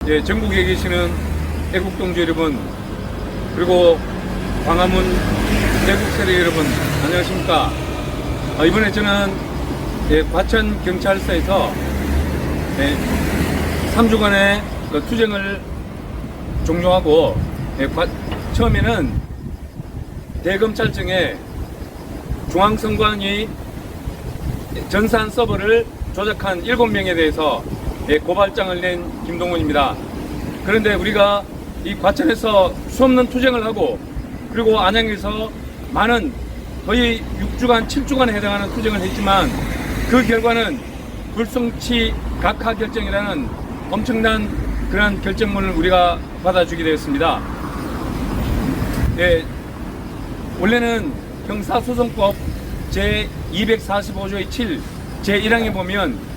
예, 전국에 계시는 애국동지 여러분, 그리고 광화문 애국 세력 여러분, 안녕하십니까. 이번에 저는 과천경찰서에서 3주간의 투쟁을 종료하고, 처음에는 대검찰청에 중앙선관위 전산 서버를 조작한 7명에 대해서 고발장을 낸 김동훈입니다. 그런데 우리가 이 과천에서 수없는 투쟁을 하고, 그리고 안양에서 많은 거의 6주간, 7주간에 해당하는 투쟁을 했지만, 그 결과는 불송치 각하 결정이라는 엄청난 그런 결정문을 우리가 받아주게 되었습니다. 원래는 형사소송법 제245조의 7, 제1항에 보면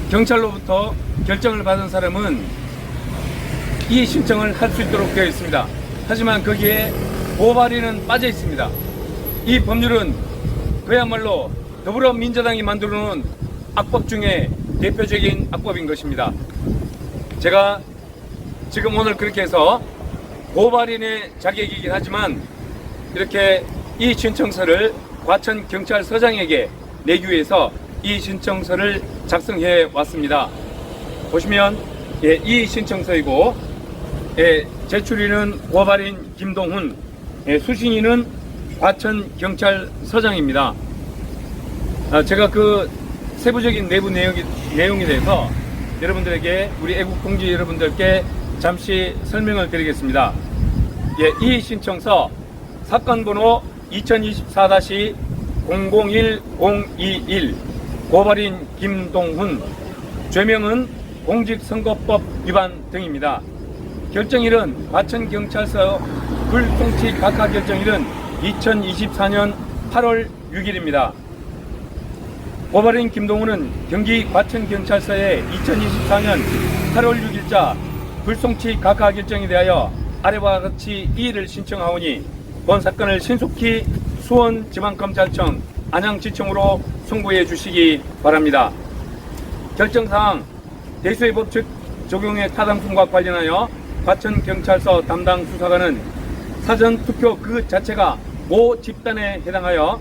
경찰로부터 결정을 받은 사람은 이의 신청을 할 수 있도록 되어 있습니다. 하지만 거기에 고발인은 빠져 있습니다. 이 법률은 그야말로 더불어민주당이 만들어 놓은 악법 중에 대표적인 악법인 것입니다. 제가 지금 오늘 그렇게 해서 고발인의 자격이긴 하지만 이렇게 이 신청서를 과천경찰서장에게 내기 위해서 이 신청서를 작성해 왔습니다. 보시면 이 신청서이고, 제출인은 고발인 김동훈, 수신인은 과천경찰서장입니다. 제가 그 세부적인 내부 내용에 대해서 여러분들에게, 우리 애국 동지 여러분들께 잠시 설명을 드리겠습니다. 이 신청서 사건 번호 2024-001021 고발인 김동훈, 죄명은 공직선거법 위반 등입니다. 결정일은 과천경찰서 불송치 각하 결정일은 2024년 8월 6일입니다. 고발인 김동훈은 경기 과천경찰서에 2024년 8월 6일자 불송치 각하 결정에 대하여 아래와 같이 이의를 신청하오니 본 사건을 신속히 수원지방검찰청 안양지청으로 송부해 주시기 바랍니다. 결정사항, 대수의 법칙 적용의 타당성과 관련하여 과천경찰서 담당 수사관은 사전투표 그 자체가 모 집단에 해당하여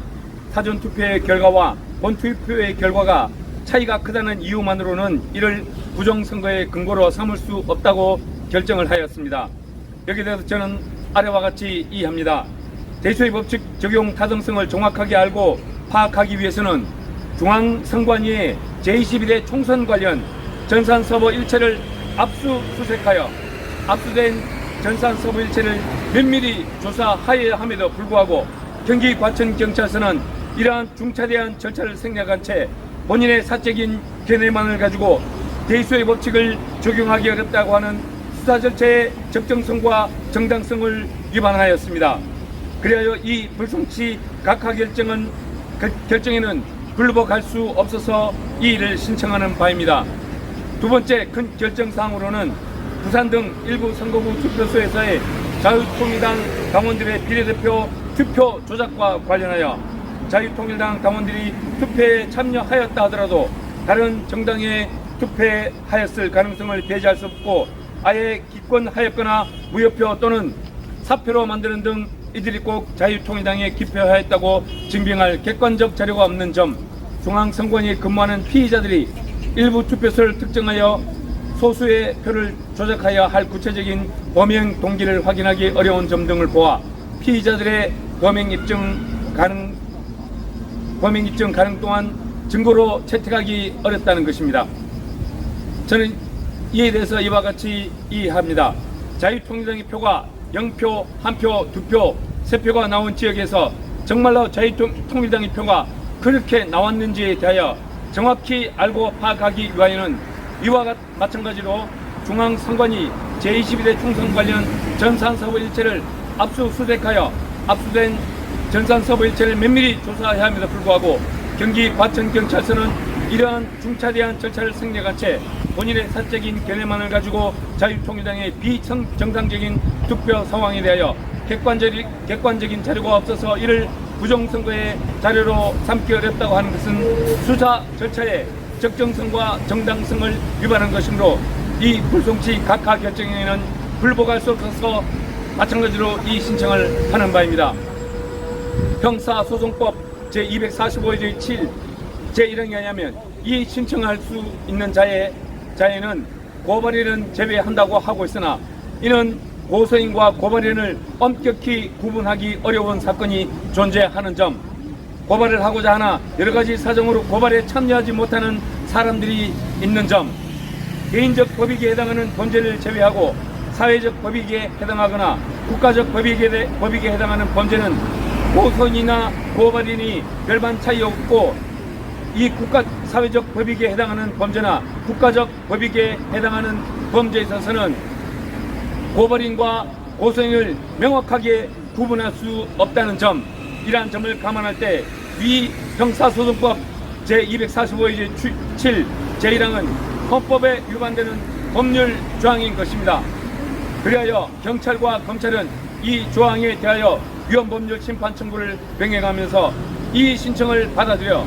사전투표의 결과와 본투표의 결과가 차이가 크다는 이유만으로는 이를 부정선거의 근거로 삼을 수 없다고 결정을 하였습니다. 여기에 대해서 저는 아래와 같이 이해합니다. 대수의 법칙 적용 타당성을 정확하게 알고 파악하기 위해서는 중앙선관위의 제21대 총선 관련 전산 서버 일체를 압수수색하여 압수된 전산 서버 일체를 면밀히 조사하여야 함에도 불구하고 경기 과천경찰서는 이러한 중차대한 절차를 생략한 채 본인의 사적인 견해만을 가지고 대수의 법칙을 적용하기 어렵다고 하는 수사 절차의 적정성과 정당성을 위반하였습니다. 그리하여 이 불송치 각하 결정에는 불복할 수 없어서 이의를 신청하는 바입니다. 두 번째 큰 결정사항으로는 부산 등 일부 선거구 투표소에서의 자유통일당 당원들의 비례대표 투표 조작과 관련하여 자유통일당 당원들이 투표에 참여하였다 하더라도 다른 정당에 투표하였을 가능성을 배제할 수 없고, 아예 기권하였거나 무효표 또는 사표로 만드는 등 이들이 꼭 자유통일당에 기표하였다고 증명할 객관적 자료가 없는 점, 중앙선관위에 근무하는 피의자들이 일부 투표소를 특정하여 소수의 표를 조작하여 할 구체적인 범행 동기를 확인하기 어려운 점 등을 보아 피의자들의 범행 입증 가능 또한 증거로 채택하기 어렵다는 것입니다. 저는 이에 대해서 이와 같이 이해합니다. 자유통일당의 표가 0표, 1표, 2표, 3표가 나온 지역에서 정말로 자유통일당의 표가 그렇게 나왔는지에 대하여 정확히 알고 파악하기 위하여는 이와 마찬가지로 중앙선관위 제21대 총선 관련 전산서버 일체를 압수수색하여 압수된 전산서버 일체를 면밀히 조사해야 함에도 불구하고 경기 과천경찰서는 이러한 중차대한 절차를 생략한 채 본인의 사적인 견해만을 가지고 자유통일당의 비정상적인 투표 상황에 대하여 객관적인 자료가 없어서 이를 부정선거의 자료로 삼기 어렵다고 하는 것은 수사 절차의 적정성과 정당성을 위반한 것이므로 이 불송치 각하 결정에는 불복할 수 없어서 마찬가지로 이 신청을 하는 바입니다. 형사소송법 제245조 7 제1항에 의하면 이 신청할 수 있는 자에는 고발인은 제외한다고 하고 있으나 이는 고소인과 고발인을 엄격히 구분하기 어려운 사건이 존재하는 점, 고발을 하고자 하나 여러가지 사정으로 고발에 참여하지 못하는 사람들이 있는 점, 개인적 법익에 해당하는 범죄를 제외하고 사회적 법익에 해당하거나 국가적 법익에 해당하는 범죄는 고소인이나 고발인이 별반 차이 없고 이 국가 사회적 법익에 해당하는 범죄나 국가적 법익에 해당하는 범죄에 있어서는 고발인과 고소인을 명확하게 구분할 수 없다는 점, 이러한 점을 감안할 때 위 형사소송법 제245조 7 제1항은 헌법에 위반되는 법률 조항인 것입니다. 그리하여 경찰과 검찰은 이 조항에 대하여 위헌법률 심판 청구를 병행하면서 이 신청을 받아들여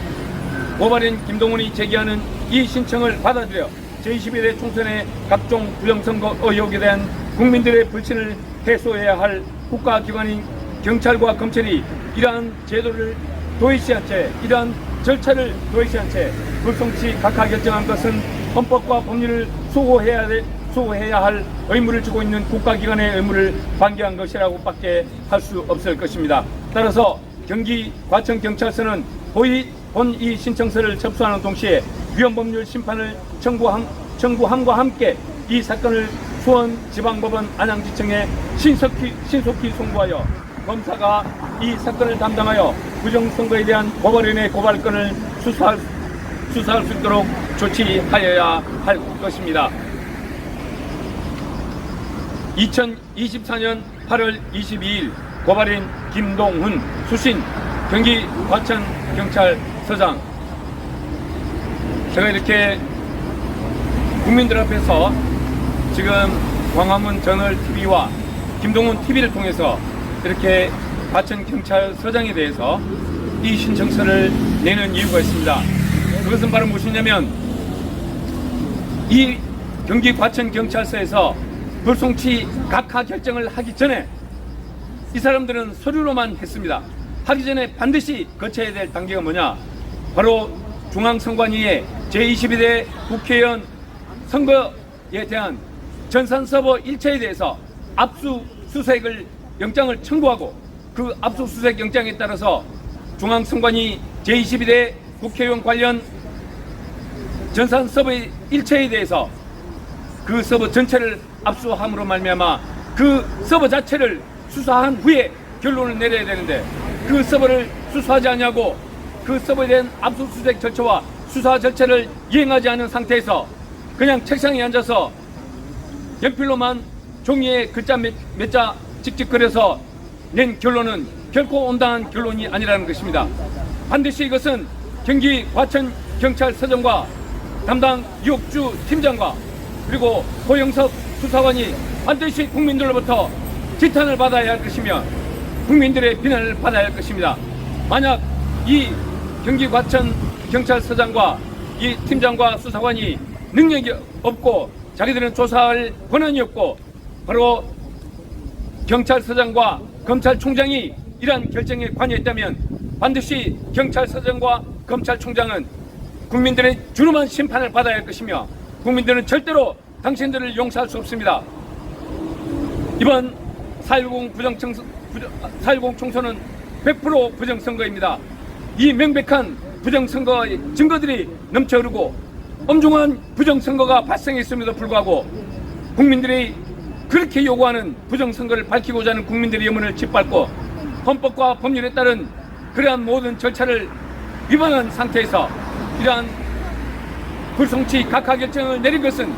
고발인 김동훈이 제기하는 이 신청을 받아들여 제21대 총선의 각종 부정선거 의혹에 대한 국민들의 불신을 해소해야 할 국가기관인 경찰과 검찰이 이러한 제도를 도외시한 채, 이러한 절차를 도외시한 채 불송치 각하 결정한 것은 헌법과 법률을 수호해야 할 의무를 지고 있는 국가기관의 의무를 방기한 것이라고 밖에 할 수 없을 것입니다. 따라서 경기 과천경찰서는 본 이 신청서를 접수하는 동시에 위헌법률 심판을 청구함과 함께 이 사건을 수원지방법원 안양지청에 신속히 송부하여 검사가 이 사건을 담당하여 부정선거에 대한 고발인의 고발건을 수사할 수 있도록 조치하여야 할 것입니다. 2024년 8월 22일 고발인 김동훈 수신 경기 과천경찰서장, 제가 이렇게 국민들 앞에서 지금 광화문 저널TV와 김동훈 TV를 통해서 이렇게 과천경찰서장에 대해서 이 신청서를 내는 이유가 있습니다. 그것은 바로 무엇이냐면 이 경기 과천경찰서에서 불송치 각하 결정을 하기 전에 이 사람들은 서류로만 했습니다. 하기 전에 반드시 거쳐야 될 단계가 뭐냐, 바로 중앙선관위의 제22대 국회의원 선거에 대한 전산서버 일체에 대해서 압수수색을 영장을 청구하고 그 압수수색 영장에 따라서 중앙선관위 제22대 국회의원 관련 전산서버 일체에 대해서 그 서버 전체를 압수함으로 말미암아 그 서버 자체를 수사한 후에 결론을 내려야 되는데 그 서버를 수사하지 않냐고 그 서버에 대한 압수수색 절차와 수사 절차를 이행하지 않은 상태에서 그냥 책상에 앉아서 연필로만 종이에 글자 몇 자 찍찍거려서 낸 결론은 결코 온당한 결론이 아니라는 것입니다. 반드시 이것은 경기 과천경찰서장과 담당 유옥주 팀장과 그리고 고영석 수사관이 반드시 국민들로부터 지탄을 받아야 할 것이며 국민들의 비난을 받아야 할 것입니다. 만약 이 경기 과천경찰서장과 이 팀장과 수사관이 능력이 없고 자기들은 조사할 권한이 없고 바로 경찰서장과 검찰총장이 이러한 결정에 관여했다면 반드시 경찰서장과 검찰총장은 국민들의 준엄한 심판을 받아야 할 것이며 국민들은 절대로 당신들을 용서할 수 없습니다. 이번 4.10 총선은 100% 부정선거입니다. 이 명백한 부정선거의 증거들이 넘쳐흐르고 엄중한 부정선거가 발생했음에도 불구하고 국민들이 그렇게 요구하는 부정선거를 밝히고자 하는 국민들의 염원을 짓밟고 헌법과 법률에 따른 그러한 모든 절차를 위반한 상태에서 이러한 불송치 각하 결정을 내린 것은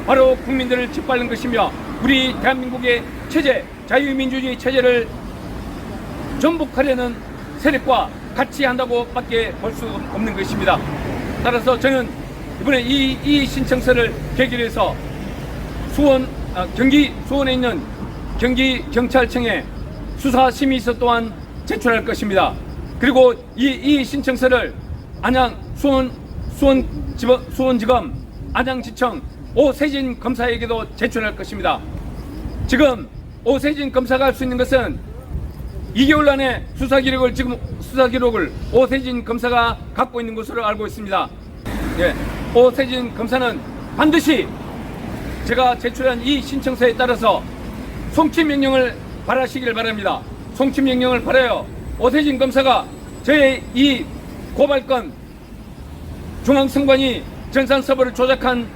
바로 국민들을 짓밟는 것이며 우리 대한민국의 체제, 자유민주주의 체제를 전복하려는 세력과 같이 한다고 밖에 볼 수 없는 것입니다. 따라서 저는 이번에 이 신청서를 계기로 해서 경기 수원에 있는 경기경찰청에 수사심의서 또한 제출할 것입니다. 그리고 이 신청서를 안양 수원지검 안양지청 오세진 검사에게도 제출할 것입니다. 지금 오세진 검사가 할 수 있는 것은 2개월 안에 수사 기록을 오세진 검사가 갖고 있는 것으로 알고 있습니다. 예, 오세진 검사는 반드시 제가 제출한 이 신청서에 따라서 송치 명령을 발하시길 바랍니다. 송치 명령을 발하여 오세진 검사가 저의 이 고발건 중앙선관위 전산서버를 조작한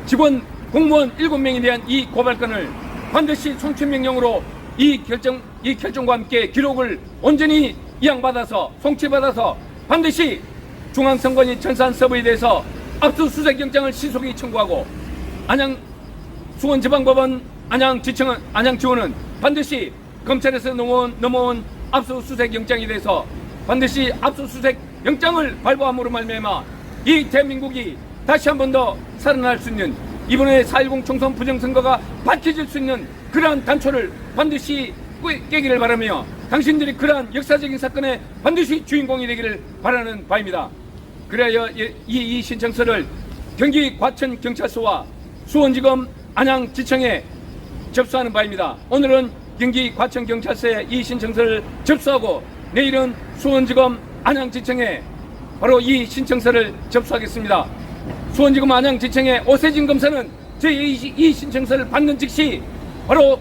직원 공무원 7명에 대한 이 고발건을 반드시 송치 명령으로 이 결정과 함께 기록을 온전히 이양받아서 송치받아서 반드시 중앙선관위 전산서버에 대해서 압수수색 영장을 신속히 청구하고 수원지방법원 안양지원은 반드시 검찰에서 넘어온 압수수색 영장에 대해서 반드시 압수수색 영장을 발부함으로 말미암아 이 대한민국이 다시 한 번 더 살아날 수 있는, 이번에 4.10 총선 부정선거가 밝혀질 수 있는 그러한 단초를 반드시 깨기를 바라며 당신들이 그러한 역사적인 사건의 반드시 주인공이 되기를 바라는 바입니다. 그래야 이 신청서를 경기 과천경찰서와 수원지검 안양지청에 접수하는 바입니다. 오늘은 경기 과천경찰서에 이 신청서를 접수하고 내일은 수원지검 안양지청에 바로 이 신청서를 접수하겠습니다. 수원지검 안양지청의 오세진 검사는 저희 이 신청서를 받는 즉시 바로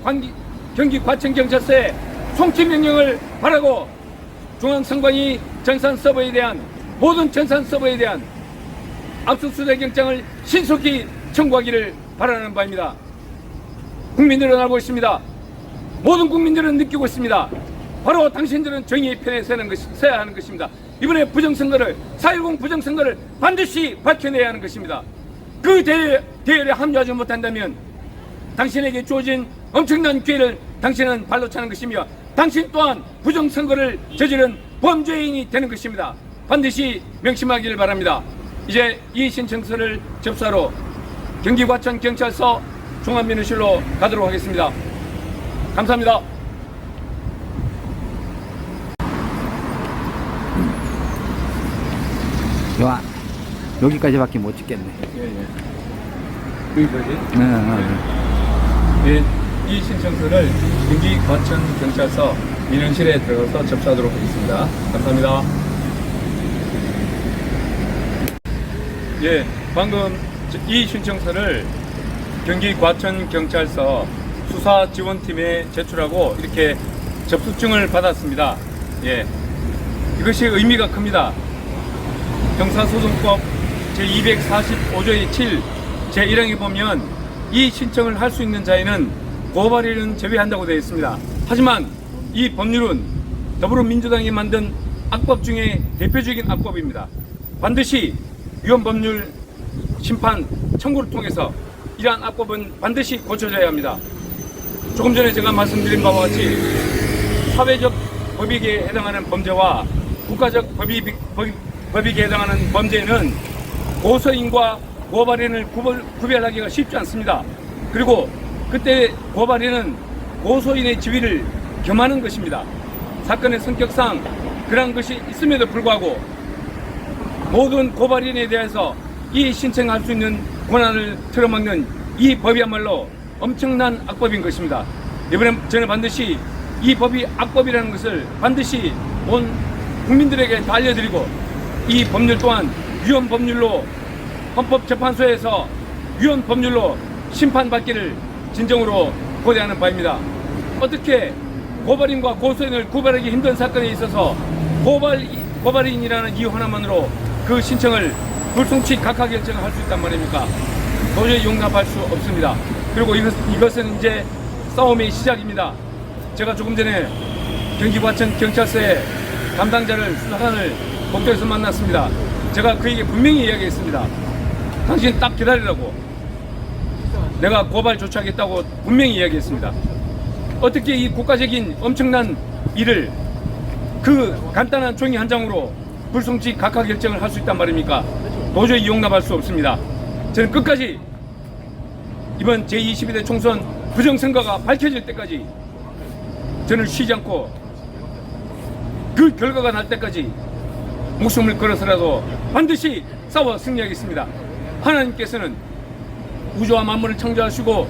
경기 과천경찰서에 송치 명령을 바라고 중앙선관위 전산서버에 대한 모든 전산서버에 대한 압수수색 영장을 신속히 청구하기를 바라는 바입니다. 국민들은 알고 있습니다. 모든 국민들은 느끼고 있습니다. 바로 당신들은 정의의 편에 서야 하는 것입니다. 이번에 부정선거를 4.10 부정선거를 반드시 밝혀내야 하는 것입니다. 그 대열에 합류하지 못한다면 당신에게 주어진 엄청난 기회를 당신은 발로 차는 것이며 당신 또한 부정선거를 저지른 범죄인이 되는 것입니다. 반드시 명심하기를 바랍니다. 이제 이 신청서를 접수하러 경기 과천경찰서 종합민원실로 가도록 하겠습니다. 감사합니다. 여기까지밖에 못 찍겠네. 여기까지? 네. 이 신청서를 경기 과천경찰서 민원실에 들어가서 접수하도록 하겠습니다. 감사합니다. 예, 방금 이 신청서를 경기 과천경찰서 수사지원팀에 제출하고 이렇게 접수증을 받았습니다. 예, 이것이 의미가 큽니다. 형사소송법 제245조의 7 제1항에 보면 이 신청을 할 수 있는 자에는 고발인은 제외한다고 되어 있습니다. 하지만 이 법률은 더불어민주당이 만든 악법 중에 대표적인 악법입니다. 반드시 위헌법률 심판 청구를 통해서 이러한 악법은 반드시 고쳐져야 합니다. 조금 전에 제가 말씀드린 바와 같이 사회적 법익에 해당하는 범죄와 국가적 법익에 해당하는 범죄는 고소인과 고발인을 구별하기가 쉽지 않습니다. 그리고 그때 고발인은 고소인의 지위를 겸하는 것입니다. 사건의 성격상 그런 것이 있음에도 불구하고 모든 고발인에 대해서 이 신청할 수 있는 권한을 틀어막는 이 법이야말로 엄청난 악법인 것입니다. 이번에 저는 반드시 이 법이 악법이라는 것을 반드시 온 국민들에게 다 알려드리고 이 법률 또한 위헌 법률로 헌법재판소에서 위헌 법률로 심판받기를 진정으로 고대하는 바입니다. 어떻게 고발인과 고소인을 구별하기 힘든 사건에 있어서 고발인이라는 이유 하나만으로 그 신청을 불송치 각하 결정을 할 수 있단 말입니까? 도저히 용납할 수 없습니다. 그리고 이것은 이제 싸움의 시작입니다. 제가 조금 전에 경기 과천 경찰서의 담당자를 수사관을 복도에서 만났습니다. 제가 그에게 분명히 이야기했습니다. 당신 딱 기다리라고. 내가 고발 조치하겠다고 분명히 이야기했습니다. 어떻게 이 국가적인 엄청난 일을 그 간단한 종이 한 장으로 불송치 각하 결정을 할 수 있단 말입니까? 도저히 용납할 수 없습니다. 저는 끝까지 이번 제22대 총선 부정선거가 밝혀질 때까지 저는 쉬지 않고 그 결과가 날 때까지 목숨을 걸어서라도 반드시 싸워 승리하겠습니다. 하나님께서는 우주와 만물을 창조하시고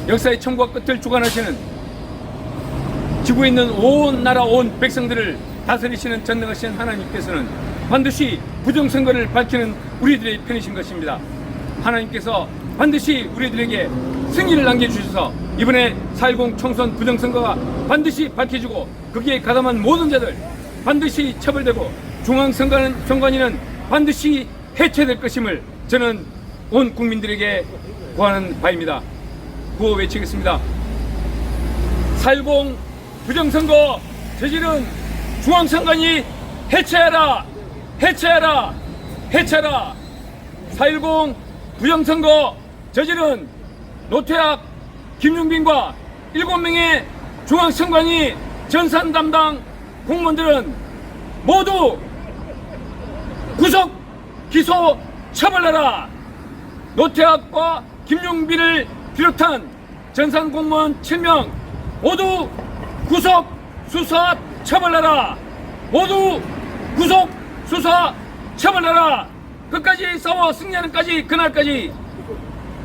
역사의 천국과 끝을 주관하시는 지구에 있는 온 나라 온 백성들을 다스리시는 전능하신 하나님께서는 반드시 부정선거를 밝히는 우리들의 편이신 것입니다. 하나님께서 반드시 우리들에게 승리를 남겨주셔서 이번에 4.10 총선 부정선거가 반드시 밝혀지고 거기에 가담한 모든 자들 반드시 처벌되고 중앙선관위는 반드시 해체될 것임을 저는 온 국민들에게 구하는 바입니다. 구호 외치겠습니다. 4.10 부정선거 저지른 중앙선관위 해체하라! 해체하라! 해체하라! 4.10 부정선거 저지른 노태학, 김용빈과 7명의 중앙선관위 전산 담당 공무원들은 모두 구속, 기소, 처벌하라! 노태학과 김용빈을 비롯한 전산 공무원 7명 모두 구속, 수사, 처벌하라! 모두 구속, 수사, 처벌하라! 끝까지 싸워 승리하는 그날까지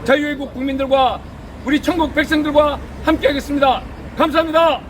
자유애국 국민들과 우리 천국 백성들과 함께 하겠습니다. 감사합니다.